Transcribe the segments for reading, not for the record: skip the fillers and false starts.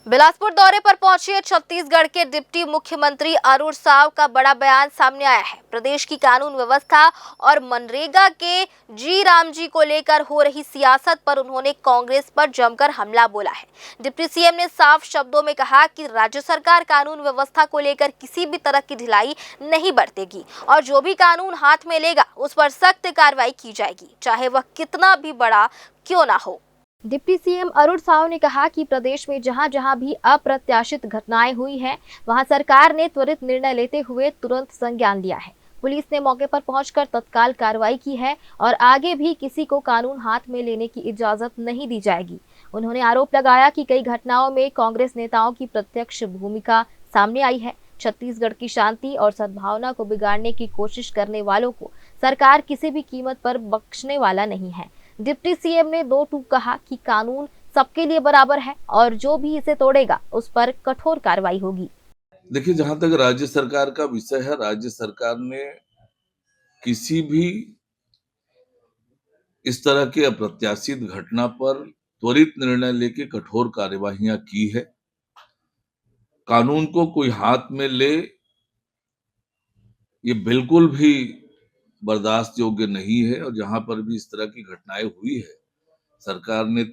बिलासपुर दौरे पर पहुंचे छत्तीसगढ़ के डिप्टी मुख्यमंत्री अरुण साव का बड़ा बयान सामने आया है। प्रदेश की कानून व्यवस्था और मनरेगा के जी राम जी को लेकर हो रही सियासत पर उन्होंने कांग्रेस पर जमकर हमला बोला है। डिप्टी सीएम ने साफ शब्दों में कहा कि राज्य सरकार कानून व्यवस्था को लेकर किसी भी तरह की ढिलाई नहीं बरतेगी और जो भी कानून हाथ में लेगा उस पर सख्त कार्रवाई की जाएगी, चाहे वह कितना भी बड़ा क्यों ना हो। डिप्टी सीएम अरुण साव ने कहा कि प्रदेश में जहां जहां भी अप्रत्याशित घटनाएं हुई हैं, वहां सरकार ने त्वरित निर्णय लेते हुए तुरंत संज्ञान लिया है। पुलिस ने मौके पर पहुंचकर तत्काल कार्रवाई की है और आगे भी किसी को कानून हाथ में लेने की इजाजत नहीं दी जाएगी। उन्होंने आरोप लगाया कि कई घटनाओं में कांग्रेस नेताओं की प्रत्यक्ष भूमिका सामने आई है। छत्तीसगढ़ की शांति और सद्भावना को बिगाड़ने की कोशिश करने वालों को सरकार किसी भी कीमत पर बख्शने वाला नहीं है। डिप्टी सीएम ने दो टूक कहा कि कानून सबके लिए बराबर है और जो भी इसे तोड़ेगा उस पर कठोर कार्रवाई होगी। देखिए, जहां तक राज्य सरकार का विषय है, राज्य सरकार ने किसी भी इस तरह के अप्रत्याशित घटना पर त्वरित निर्णय लेके कठोर कार्यवाहियां की है। कानून को कोई हाथ में ले, ये बिल्कुल भी बर्दाश्त योग्य नहीं है और जहां पर भी इस तरह की घटनाएं हुई है, सरकार ने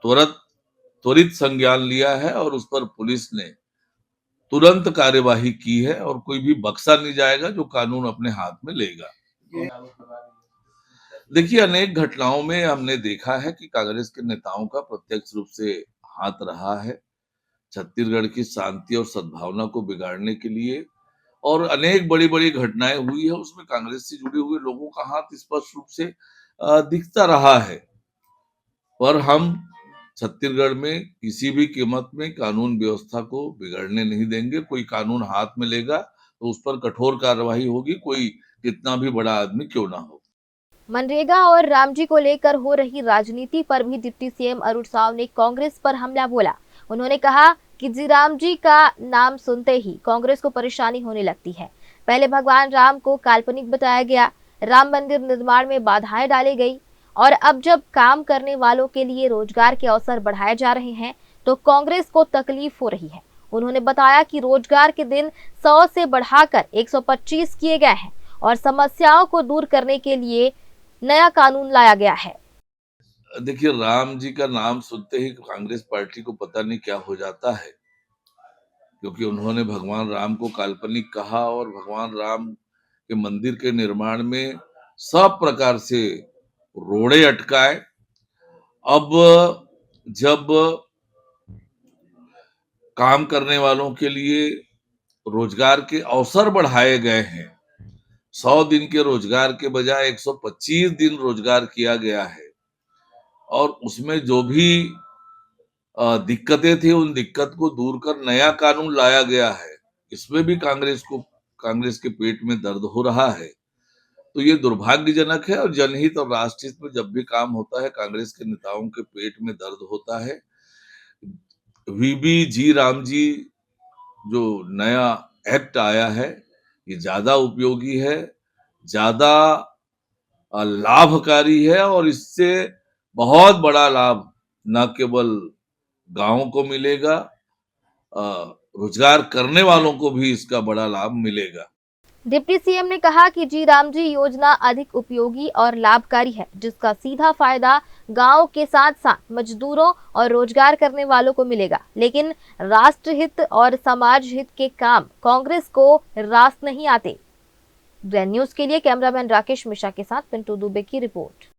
त्वरित संज्ञान लिया है और उस पर पुलिस ने तुरंत कार्यवाही की है और कोई भी बख्शा नहीं जाएगा जो कानून अपने हाथ में लेगा। देखिए, अनेक घटनाओं में हमने देखा है कि कांग्रेस के नेताओं का प्रत्यक्ष रूप से हाथ रहा है छत्तीसगढ़ की शांति और सद्भावना को बिगाड़ने के लिए, और अनेक बड़ी-बड़ी घटनाएं हुई है उसमें कांग्रेस से जुड़े हुए लोगों का हाथ स्पष्ट रूप से दिखता रहा है। पर हम छत्तीसगढ़ में किसी भी कीमत में कानून व्यवस्था को बिगड़ने नहीं देंगे। कोई कानून हाथ में लेगा तो उस पर कठोर कार्रवाई होगी, कोई कितना भी बड़ा आदमी क्यों ना हो। मनरेगा और रामजी को लेकर हो रही राजनीति पर भी डिप्टी सीएम अरुण साव ने कांग्रेस पर हमला बोला। उन्होंने कहा कि जी राम जी का नाम सुनते ही कांग्रेस को परेशानी होने लगती है। पहले भगवान राम को काल्पनिक बताया गया, राम मंदिर निर्माण में बाधाएं डाली गई और अब जब काम करने वालों के लिए रोजगार के अवसर बढ़ाए जा रहे हैं तो कांग्रेस को तकलीफ हो रही है। उन्होंने बताया कि रोजगार के दिन 100 से बढ़ाकर 125 किए गए हैं और समस्याओं को दूर करने के लिए नया कानून लाया गया है। देखिए, राम जी का नाम सुनते ही कांग्रेस पार्टी को पता नहीं क्या हो जाता है, क्योंकि उन्होंने भगवान राम को काल्पनिक कहा और भगवान राम के मंदिर के निर्माण में सब प्रकार से रोड़े अटकाए। अब जब काम करने वालों के लिए रोजगार के अवसर बढ़ाए गए हैं, 100 दिन के रोजगार के बजाय 125 दिन रोजगार किया गया है और उसमें जो भी दिक्कतें थी उन दिक्कत को दूर कर नया कानून लाया गया है। इसमें भी कांग्रेस के पेट में दर्द हो रहा है। तो ये दुर्भाग्यजनक है और जनहित और राष्ट्रहित में जब भी काम होता है कांग्रेस के नेताओं के पेट में दर्द होता है। वीबी जी राम जी जो नया एक्ट आया है, ये ज्यादा उपयोगी है, ज्यादा लाभकारी है और इससे बहुत बड़ा लाभ न केवल गांवों को मिलेगा, रोजगार करने वालों को भी इसका बड़ा लाभ मिलेगा। डिप्टी सीएम ने कहा कि जी राम जी योजना अधिक उपयोगी और लाभकारी है, जिसका सीधा फायदा गांव के साथ साथ मजदूरों और रोजगार करने वालों को मिलेगा। लेकिन राष्ट्रहित और समाज हित के काम कांग्रेस को रास नहीं आते। ग्रैंड न्यूज के लिए कैमरामैन राकेश मिश्रा के साथ पिंटू दुबे की रिपोर्ट।